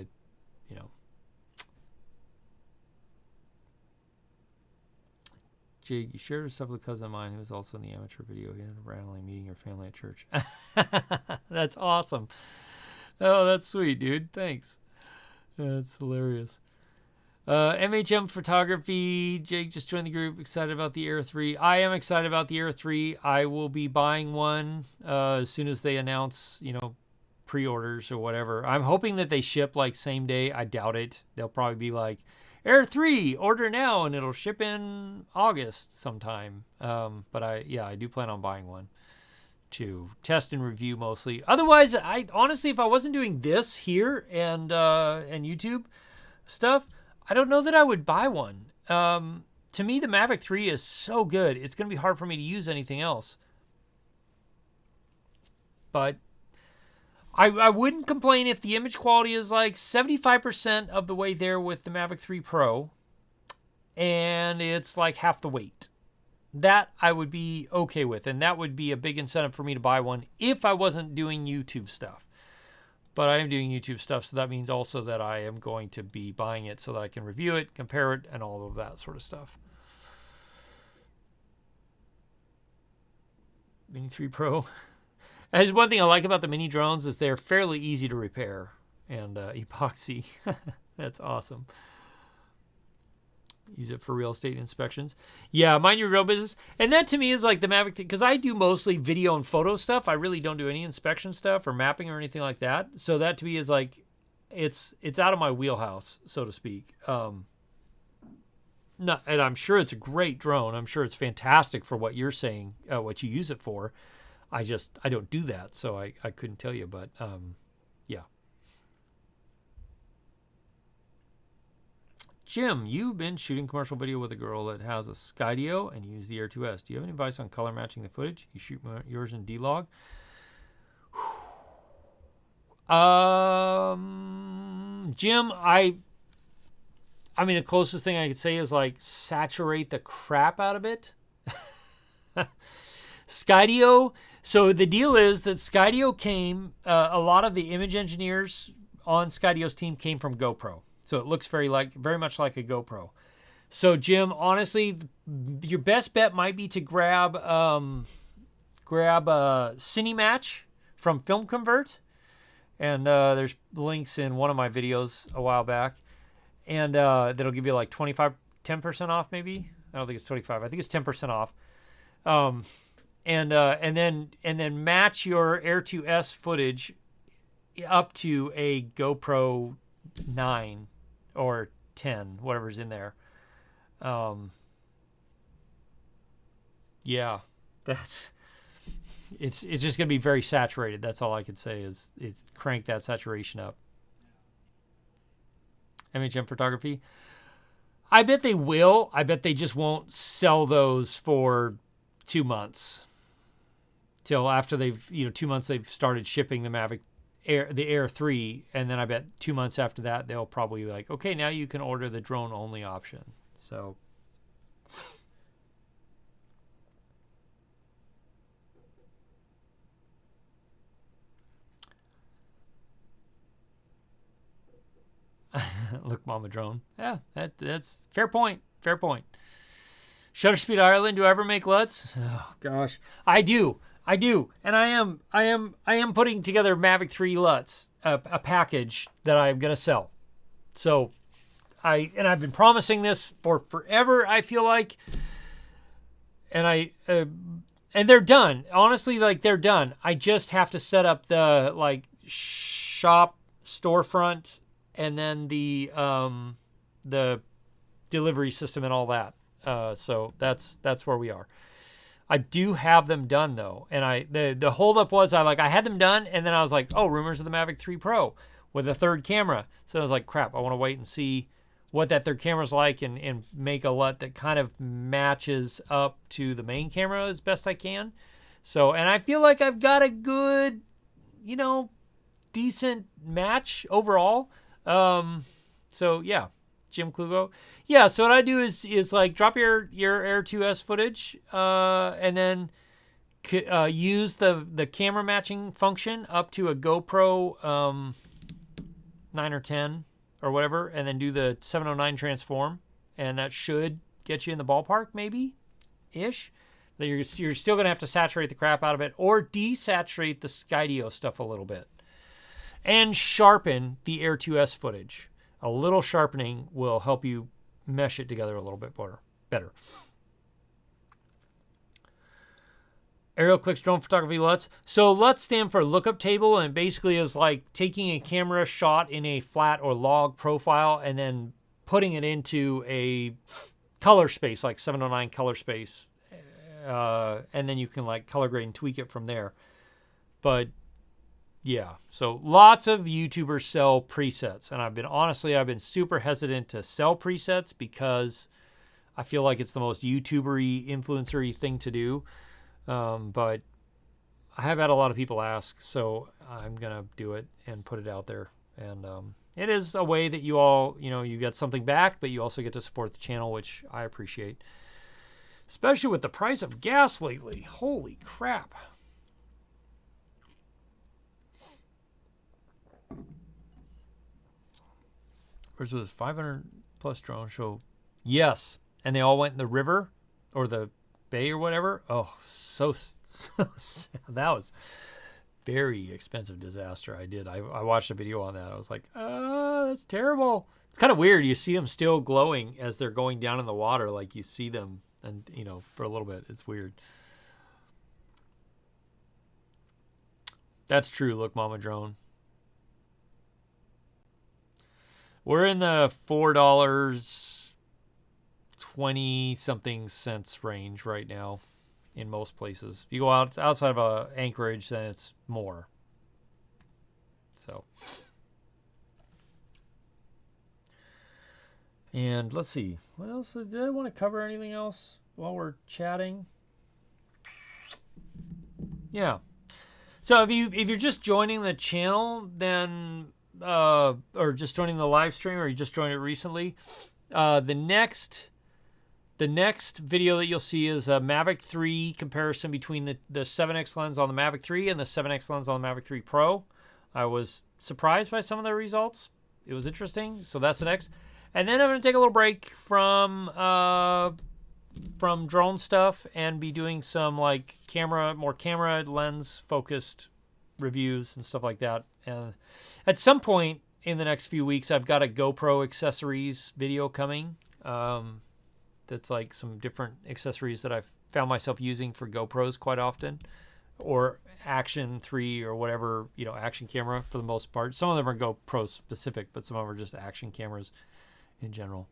S1: Jake, you shared stuff with a cousin of mine who was also in the amateur video. He ended up randomly meeting your family at church. That's awesome. Oh, that's sweet, dude. Thanks. That's hilarious. MHM Photography. Jake just joined the group. Excited about the Air 3. I am excited about the Air 3. I will be buying one as soon as they announce, pre-orders or whatever. I'm hoping that they ship like same day. I doubt it. They'll probably be like, Air 3, order now, and it'll ship in August sometime. But I do plan on buying one to test and review mostly. Otherwise, I honestly, if I wasn't doing this here and YouTube stuff, I don't know that I would buy one. To me, the Mavic 3 is so good. It's going to be hard for me to use anything else. But I wouldn't complain if the image quality is like 75% of the way there with the Mavic 3 Pro, and it's like half the weight. That I would be okay with, and that would be a big incentive for me to buy one if I wasn't doing YouTube stuff. But I am doing YouTube stuff, so that means also that I am going to be buying it so that I can review it, compare it, and all of that sort of stuff. Mini 3 Pro. There's one thing I like about the mini drones is they're fairly easy to repair and epoxy. That's awesome. Use it for real estate inspections. Yeah, mind your real business. And that to me is like the Mavic, because I do mostly video and photo stuff. I really don't do any inspection stuff or mapping or anything like that. So that to me is like, it's out of my wheelhouse, so to speak. No, and I'm sure it's a great drone. I'm sure it's fantastic for what you're saying, what you use it for. I don't do that, so I couldn't tell you, but yeah. Jim, you've been shooting commercial video with a girl that has a Skydio and you use the Air 2S. Do you have any advice on color matching the footage? You shoot yours in D-Log? Jim, I mean, the closest thing I could say is like saturate the crap out of it. Skydio. So the deal is that Skydio came, a lot of the image engineers on Skydio's team came from GoPro. So it looks very much like a GoPro. So Jim, honestly, your best bet might be to grab a Cinematch from Film Convert. And there's links in one of my videos a while back. And that'll give you like 10% off maybe. I don't think it's 25. I think it's 10% off. And then match your Air 2S footage up to a GoPro 9 or 10, whatever's in there. Yeah, it's just gonna be very saturated. That's all I can say is crank that saturation up. MHM Photography. I bet they will. I bet they just won't sell those for 2 months. Till after they've, 2 months they've started shipping the Mavic Air, the Air 3, and then I bet 2 months after that they'll probably be like, okay, now you can order the drone only option. So look, Mama Drone. Yeah, that's fair point. Fair point. Shutter Speed Ireland. Do I ever make LUTs? Oh gosh, I do, and I am putting together Mavic 3 LUTs, a package that I'm gonna sell. So I've been promising this for forever. I feel like, and they're done. Honestly, like they're done. I just have to set up the shop storefront and then the delivery system and all that. So that's where we are. I do have them done though, and the holdup was I had them done, and then I was like, oh, rumors of the Mavic 3 Pro with a third camera. So I was like, crap, I want to wait and see what that third camera's like and make a LUT that kind of matches up to the main camera as best I can. So, and I feel like I've got a good, decent match overall. So yeah, Jim Klugo. Yeah, so what I do is like drop your Air 2S footage, and then use the camera matching function up to a GoPro 9 or 10 or whatever, and then do the 709 transform, and that should get you in the ballpark maybe. ish. That you're still going to have to saturate the crap out of it, or desaturate the Skydio stuff a little bit, and sharpen the Air 2S footage. A little sharpening will help you mesh it together a little bit better. Aerial Clicks Drone Photography LUTs. So LUTs stand for lookup table, and basically is like taking a camera shot in a flat or log profile and then putting it into a color space, like 709 color space. And then you can like color grade and tweak it from there. But yeah, so lots of YouTubers sell presets, and I've been super hesitant to sell presets because I feel like it's the most YouTuber-y, influencer-y thing to do. But I have had a lot of people ask, so I'm gonna do it and put it out there. And it is a way that you all, you get something back, but you also get to support the channel, which I appreciate. Especially with the price of gas lately. Holy crap. Where's this 500 plus drone show? Yes. And they all went in the river or the bay or whatever. Oh, so sad. That was very expensive disaster. I watched a video on that. I was like, that's terrible. It's kind of weird. You see them still glowing as they're going down in the water. Like you see them and, for a little bit. It's weird. That's true. Look, Mama Drone. We're in the $4.20 something cents range right now in most places. If you go outside of Anchorage, then it's more. So, and let's see, what else did I want to cover? Anything else while we're chatting? Yeah. So if you're just joining the channel, then or just joining the live stream, or you just joined it recently, the next video that you'll see is a Mavic 3 comparison between the 7X lens on the Mavic 3 and the 7X lens on the Mavic 3 Pro. I was surprised by some of the results. It was interesting. So that's the next. And then I'm going to take a little break from drone stuff and be doing some like more camera lens focused reviews and stuff like that. And at some point in the next few weeks, I've got a GoPro accessories video coming. That's like some different accessories that I've found myself using for GoPros quite often, or Action 3 or whatever, action camera for the most part. Some of them are GoPro specific, but some of them are just action cameras in general.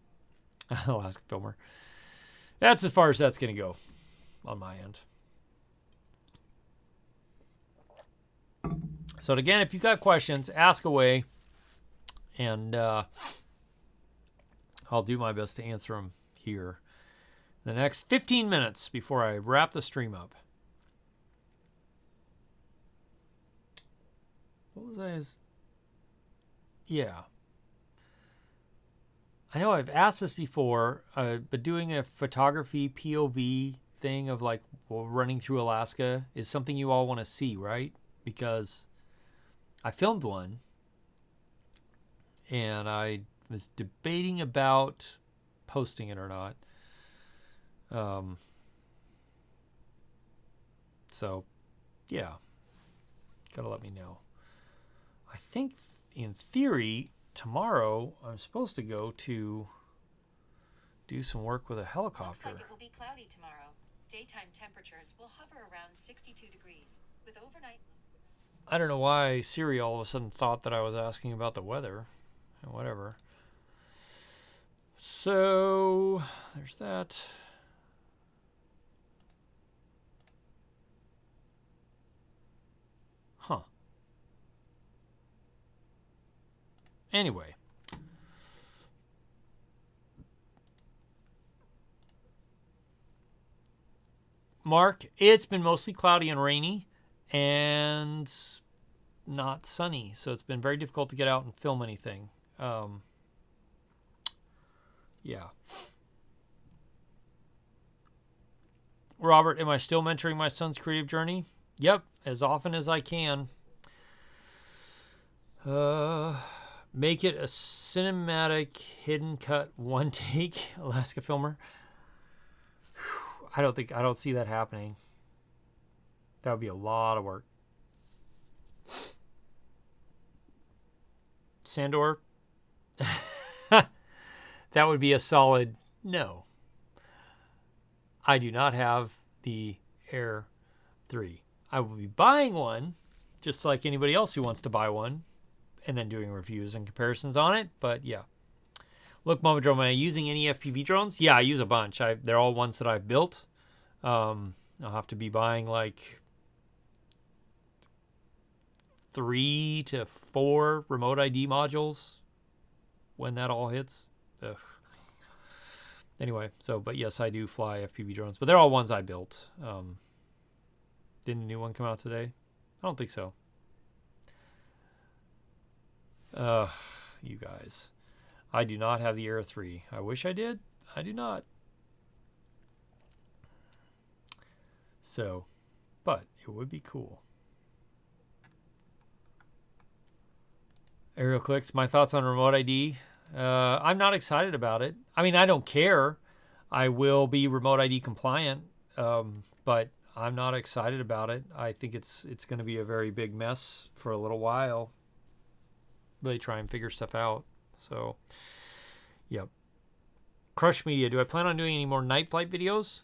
S1: Alaska Filmer. That's as far as that's going to go on my end. So again, if you've got questions, ask away, and I'll do my best to answer them here the next 15 minutes before I wrap the stream up. What was I? Yeah. I know I've asked this before, but doing a photography POV thing of like running through Alaska is something you all want to see, right? Because I filmed one, and I was debating about posting it or not. So, yeah, gotta let me know. I think in theory tomorrow I'm supposed to go to do some work with a helicopter.
S2: Looks like it will be cloudy tomorrow. Daytime temperatures will hover around 62 degrees with overnight.
S1: I don't know why Siri all of a sudden thought that I was asking about the weather. Whatever. So, there's that. Huh. Anyway. Mark, it's been mostly cloudy and rainy and not sunny, so it's been very difficult to get out and film anything. Yeah. Robert, am I still mentoring my son's creative journey? Yep, as often as I can. Make it a cinematic hidden cut one take, Alaska Filmer. I don't see that happening. That would be a lot of work. Sandor, that would be a solid no. I do not have the Air 3. I will be buying one, just like anybody else who wants to buy one, and then doing reviews and comparisons on it. But yeah. Look, Mama Drone, am I using any FPV drones? Yeah, I use a bunch. They're all ones that I've built. I'll have to be buying like 3 to 4 remote ID modules when that all hits. Ugh. Anyway, but yes, I do fly FPV drones, but they're all ones I built. Didn't a new one come out today? I don't think so. You guys. I do not have the Air 3. I wish I did. I do not. So, but it would be cool. Aerial clicks. My thoughts on remote ID. I'm not excited about it. I mean, I don't care. I will be remote ID compliant, but I'm not excited about it. I think it's going to be a very big mess for a little while. Really try and figure stuff out. So, yep. Crush Media. Do I plan on doing any more night flight videos?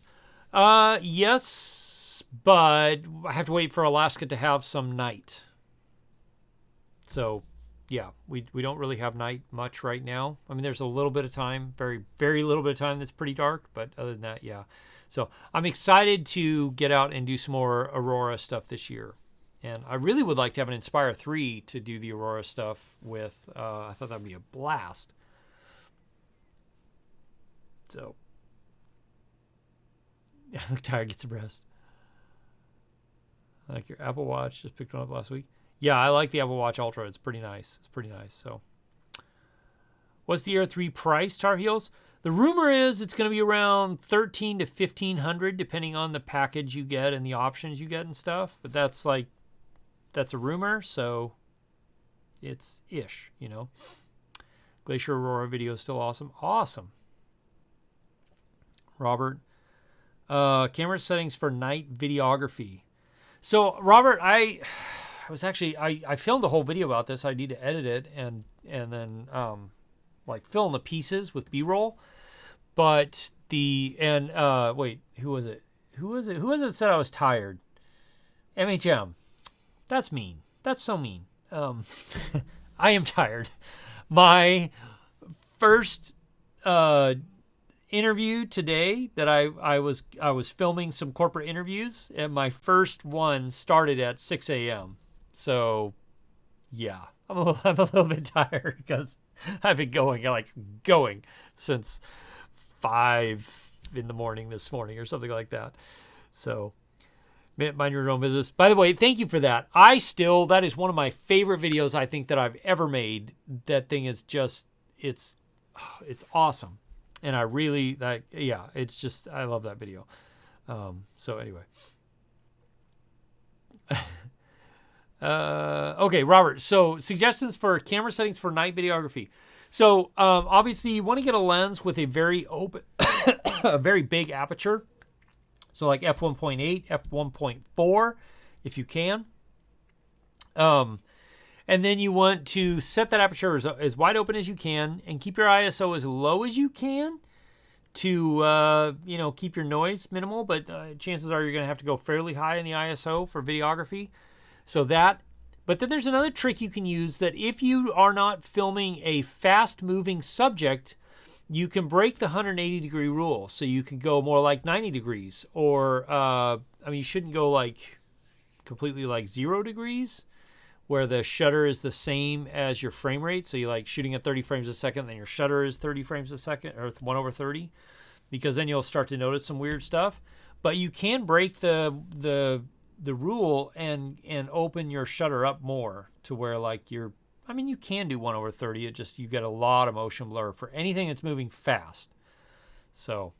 S1: Yes, but I have to wait for Alaska to have some night. So, yeah, we don't really have night much right now. I mean, there's a little bit of time, very, very little bit of time that's pretty dark, but other than that, yeah. So I'm excited to get out and do some more Aurora stuff this year. And I really would like to have an Inspire 3 to do the Aurora stuff with. I thought that would be a blast. So, yeah, look, tired, gets a rest. I like your Apple Watch. Just picked one up last week. Yeah, I like the Apple Watch Ultra. It's pretty nice. It's pretty nice. So, what's the Air 3 price, Tar Heels? The rumor is it's going to be around $1,300 to $1,500, depending on the package you get and the options you get and stuff. But that's a rumor, so it's ish, you know. Glacier Aurora video is still awesome. Awesome. Robert, camera settings for night videography. So, Robert, I filmed a whole video about this. I need to edit it and then like fill in the pieces with B-roll. But wait, who was it? Who was it that said I was tired? MHM. That's mean. That's so mean. I am tired. My first interview today that I was filming some corporate interviews, and my first one started at 6 a.m. So, yeah, I'm a little bit tired because I've been going since 5 in the morning this morning or something like that. So, mind your own business. By the way, thank you for that. That is one of my favorite videos I think that I've ever made. That thing is just, it's awesome. And I really, it's just, I love that video. So anyway. Okay, Robert. So suggestions for camera settings for night videography. So obviously you want to get a lens with a very open, a very big aperture. So like f1.8, f1.4, if you can. And then you want to set that aperture as wide open as you can and keep your ISO as low as you can to, keep your noise minimal. But chances are you're going to have to go fairly high in the ISO for videography. But then there's another trick you can use that if you are not filming a fast-moving subject, you can break the 180-degree rule. So you can go more like 90 degrees. Or, you shouldn't go like completely like 0 degrees, where the shutter is the same as your frame rate. So you're like shooting at 30 frames a second, then your shutter is 30 frames a second, or 1/30, because then you'll start to notice some weird stuff. But you can break the rule and open your shutter up more to where like you can do 1/30. It just, you get a lot of motion blur for anything that's moving fast. So,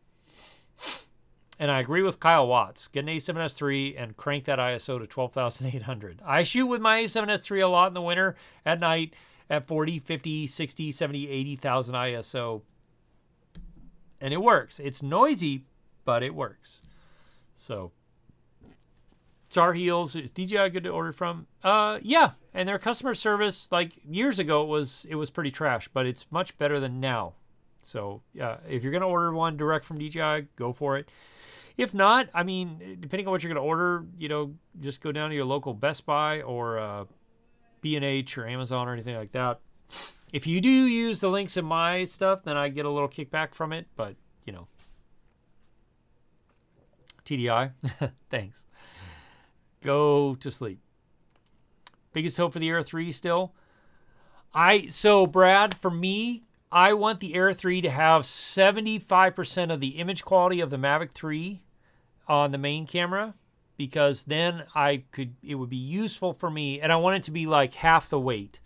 S1: and I agree with Kyle Watts. Get an A7S III and crank that ISO to 12,800. I shoot with my A7S III a lot in the winter at night at 40, 50, 60, 70, 80,000 ISO. And it works. It's noisy, but it works. So, Tar Heels, is DJI good to order from? Yeah, and their customer service, like years ago, it was pretty trash, but it's much better than now. So, yeah, if you're gonna order one direct from DJI, go for it. If not, I mean, depending on what you're gonna order, just go down to your local Best Buy or B&H or Amazon or anything like that. If you do use the links in my stuff, then I get a little kickback from it, but TDI, thanks. Go to sleep. Biggest hope for the Air 3 still? So Brad, for me, I want the Air 3 to have 75% of the image quality of the Mavic 3 on the main camera, because then it would be useful for me, and I want it to be like half the weight.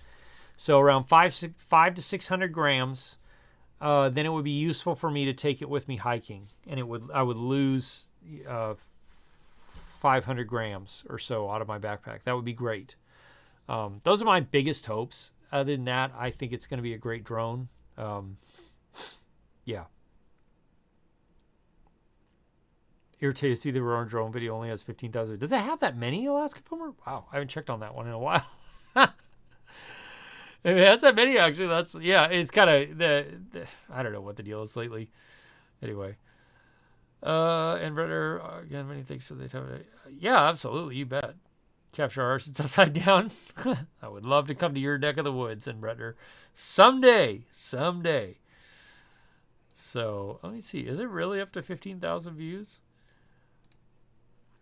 S1: So around 500 to 600 grams, then it would be useful for me to take it with me hiking, and I would lose 500 grams or so out of my backpack. That would be great. Those are my biggest hopes. Other than that, I think it's going to be a great drone. Yeah. Irritated to see the Roaring Drone video only has 15,000. Does it have that many, Alaska Filmer? Wow, I haven't checked on that one in a while. If it has that many, actually, it's kind of I don't know what the deal is lately. Anyway. And Redder, again, many thanks for the time. Yeah, absolutely, you bet. Capture ours, it's upside down. I would love to come to your neck of the woods, and Redder. Someday. So, let me see. Is it really up to 15,000 views?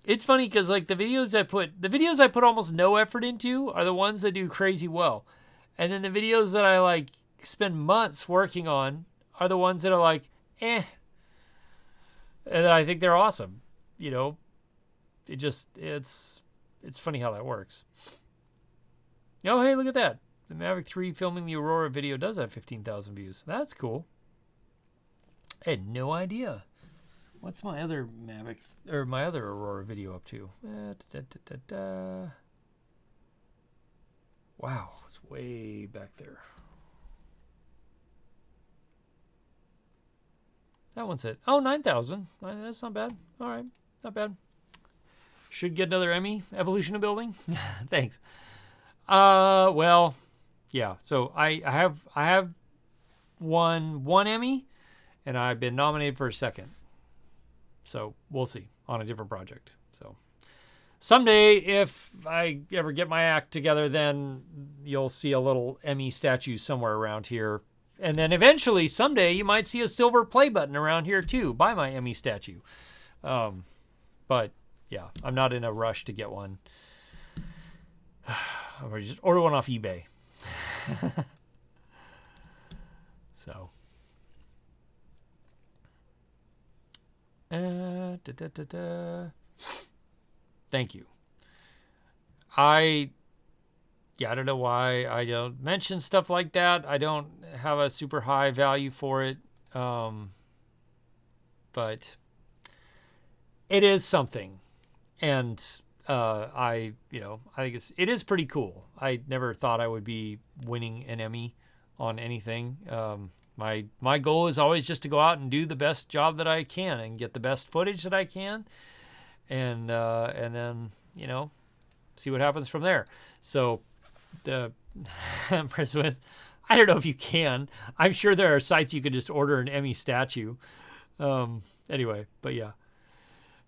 S1: It's funny because like the videos I put almost no effort into are the ones that do crazy well. And then the videos that I like spend months working on are the ones that are like, eh. And I think they're awesome. It's funny how that works. Oh, hey, look at that. The Mavic 3 filming the Aurora video does have 15,000 views. That's cool. I had no idea. What's my other my other Aurora video up to? Wow, it's way back there. That one's it. Oh, 9,000. That's not bad. All right, not bad. Should get another Emmy. Evolution of Building. Thanks. Well, yeah. So I have won one Emmy, and I've been nominated for a second. So we'll see on a different project. So someday, if I ever get my act together, then you'll see a little Emmy statue somewhere around here. And then eventually, someday, you might see a silver play button around here too by my Emmy statue. But yeah, I'm not in a rush to get one. I'm going to just order one off eBay. So. Thank you. I don't know why I don't mention stuff like that. I don't have a super high value for it. But it is something. And I think it is pretty cool. I never thought I would be winning an Emmy on anything. My goal is always just to go out and do the best job that I can and get the best footage that I can, and then see what happens from there. So the Empress, I don't know if you can. I'm sure there are sites you could just order an Emmy statue. Anyway, but yeah.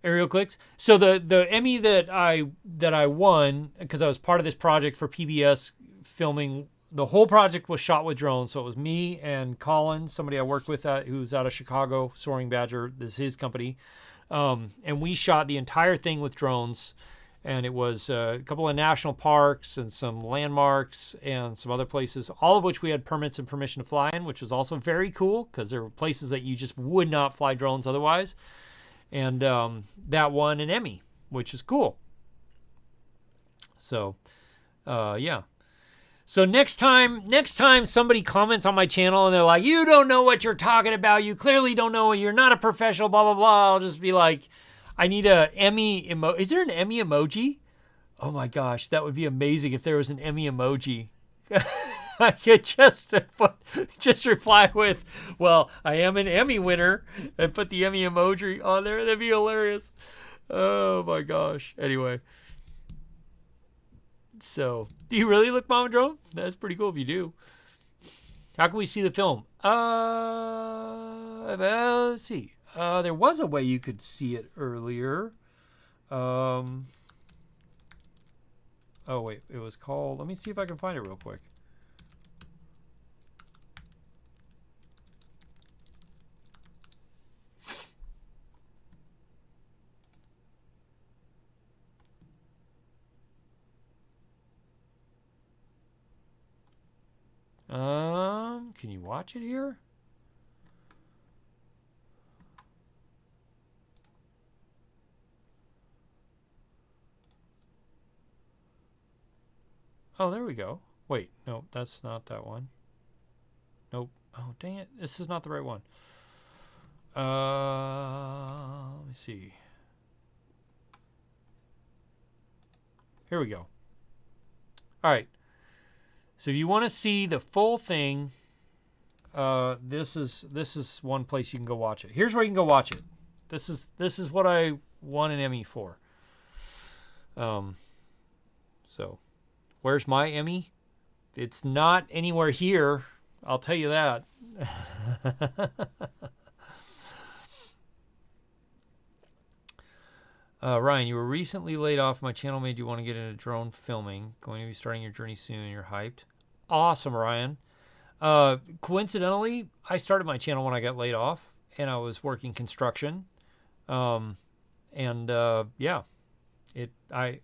S1: Aerial clicks. So the Emmy that I won, because I was part of this project for PBS filming. The whole project was shot with drones. So it was me and Colin, somebody I worked with who's out of Chicago, Soaring Badger. This is his company. And we shot the entire thing with drones. And it was a couple of national parks and some landmarks and some other places, all of which we had permits and permission to fly in, which was also very cool because there were places that you just would not fly drones otherwise. And that won an Emmy, which is cool. So, yeah. So next time somebody comments on my channel and they're like, you don't know what you're talking about. You clearly don't know. You're not a professional, blah, blah, blah. I'll just be like, I need a Emmy emoji. Is there an Emmy emoji? Oh my gosh, that would be amazing if there was an Emmy emoji. I could just reply with, well, I am an Emmy winner, and put the Emmy emoji on there. That'd be hilarious. Oh my gosh. Anyway. So, do you really look Mama Drone? That's pretty cool if you do. How can we see the film? Let's see. There was a way you could see it earlier. Oh wait, it was called. Let me see if I can find it real quick. Can you watch it here? Oh, there we go. Wait, no, that's not that one. Nope. Oh, dang it. This is not the right one. Let me see. Here we go. All right. So if you want to see the full thing, this is one place you can go watch it. Here's where you can go watch it. This is what I won an Emmy for. So where's my Emmy? It's not anywhere here. I'll tell you that. Ryan, you were recently laid off. My channel made you want to get into drone filming. Going to be starting your journey soon. You're hyped. Awesome, Ryan. Coincidentally, I started my channel when I got laid off, and I was working construction. Yeah,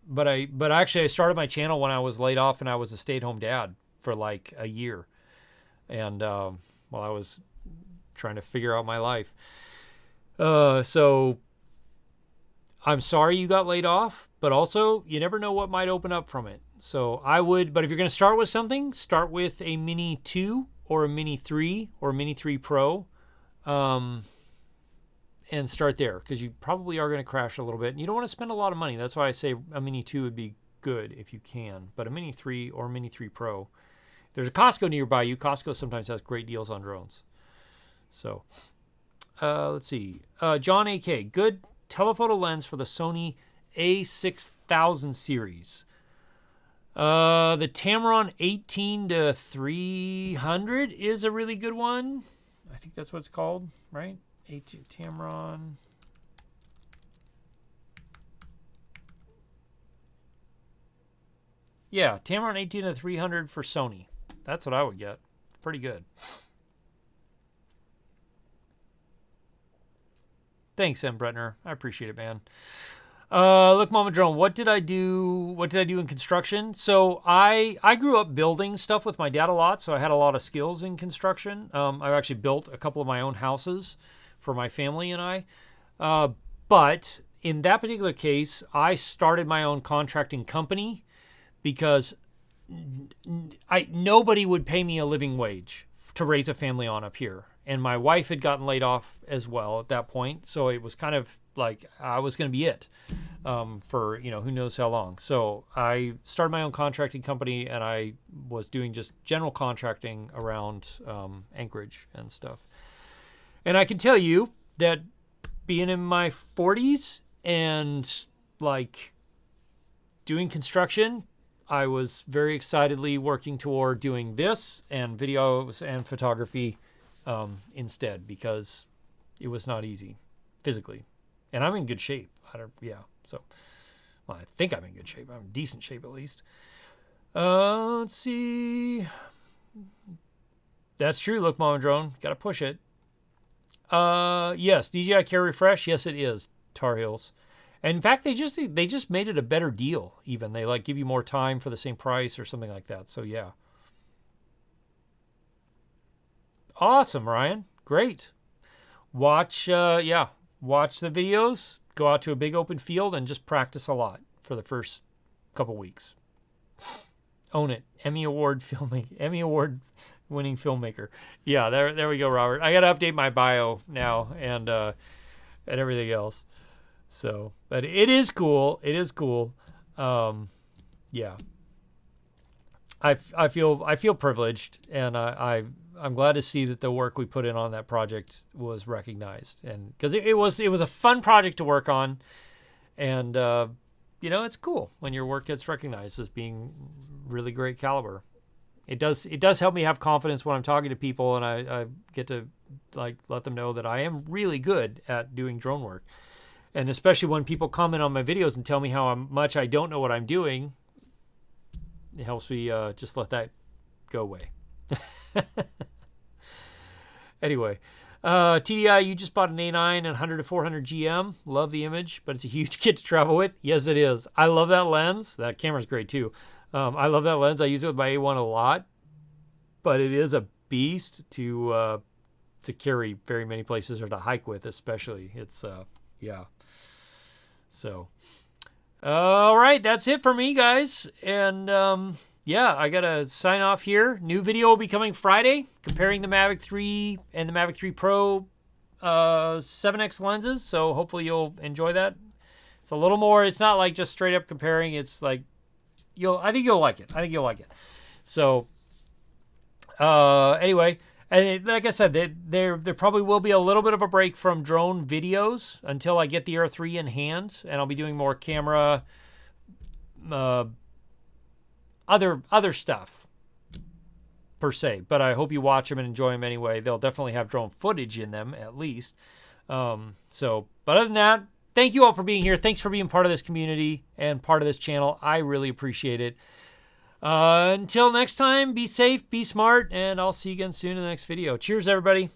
S1: but actually I started my channel when I was laid off, and I was a stay-at-home dad for like a year, and while I was trying to figure out my life. So I'm sorry you got laid off, but also you never know what might open up from it. So but if you're going to start with something, start with a Mini 2 or a Mini 3 or a Mini 3 Pro, and start there, because you probably are going to crash a little bit, and you don't want to spend a lot of money. That's why I say a Mini 2 would be good if you can, but a Mini 3 or a Mini 3 Pro. If there's a Costco nearby you. Costco sometimes has great deals on drones. So let's see. John AK, good telephoto lens for the Sony A6000 series. The Tamron 18-300 is a really good one. I think that's what it's called, right? Tamron. Yeah, Tamron 18-300 for Sony. That's what I would get. Pretty good. Thanks, M. Bretner. I appreciate it, man. Look, Mama Drone, what did I do in construction? So I grew up building stuff with my dad a lot, so I had a lot of skills in construction. I've actually built a couple of my own houses for my family and I. But in that particular case, I started my own contracting company because nobody would pay me a living wage to raise a family on up here. And my wife had gotten laid off as well at that point. So it was kind of like I was going to be it for, who knows how long. So I started my own contracting company, and I was doing just general contracting around Anchorage and stuff. And I can tell you that being in my 40s and like doing construction, I was very excitedly working toward doing this and videos and photography instead, because it was not easy physically. And I'm in good shape. So I think I'm in good shape. I'm in decent shape at least. Let's see. That's true. Look, Mama Drone, got to push it. Yes, DJI Care Refresh. Yes, it is. Tar Heels. And in fact, they just made it a better deal. Even they give you more time for the same price or something like that. So yeah. Awesome, Ryan. Great. Watch the videos. Go out to a big open field and just practice a lot for the first couple weeks. Own it. Emmy Award winning filmmaker. Yeah, there we go, Robert. I got to update my bio now and everything else. So, but it is cool. It is cool. Yeah. I feel privileged, and I'm glad to see that the work we put in on that project was recognized, and because it was a fun project to work on, And, you know, it's cool when your work gets recognized as being really great caliber. It does help me have confidence when I'm talking to people, and I get to like let them know that I am really good at doing drone work. And especially when people comment on my videos and tell me how much I don't know what I'm doing, it helps me just let that go away. Anyway, TDI, you just bought an A9 and 100 to 400 GM. Love the image, but it's a huge kit to travel with. Yes, it is. I love that lens. That camera's great too. I love that lens. I use it with my A1 a lot, but it is a beast to carry very many places or to hike with, especially. It's yeah. So, all right, that's it for me, guys. And yeah, I gotta sign off here. New video will be coming Friday, comparing the Mavic 3 and the Mavic 3 Pro 7X lenses. So hopefully you'll enjoy that. It's a little more. It's not like just straight up comparing. It's like I think you'll like it. I think you'll like it. So anyway. And like I said, there probably will be a little bit of a break from drone videos until I get the Air 3 in hand, and I'll be doing more camera, other stuff per se. But I hope you watch them and enjoy them anyway. They'll definitely have drone footage in them at least. But other than that, thank you all for being here. Thanks for being part of this community and part of this channel. I really appreciate it. Until next time, be safe, be smart, and I'll see you again soon in the next video. Cheers, everybody.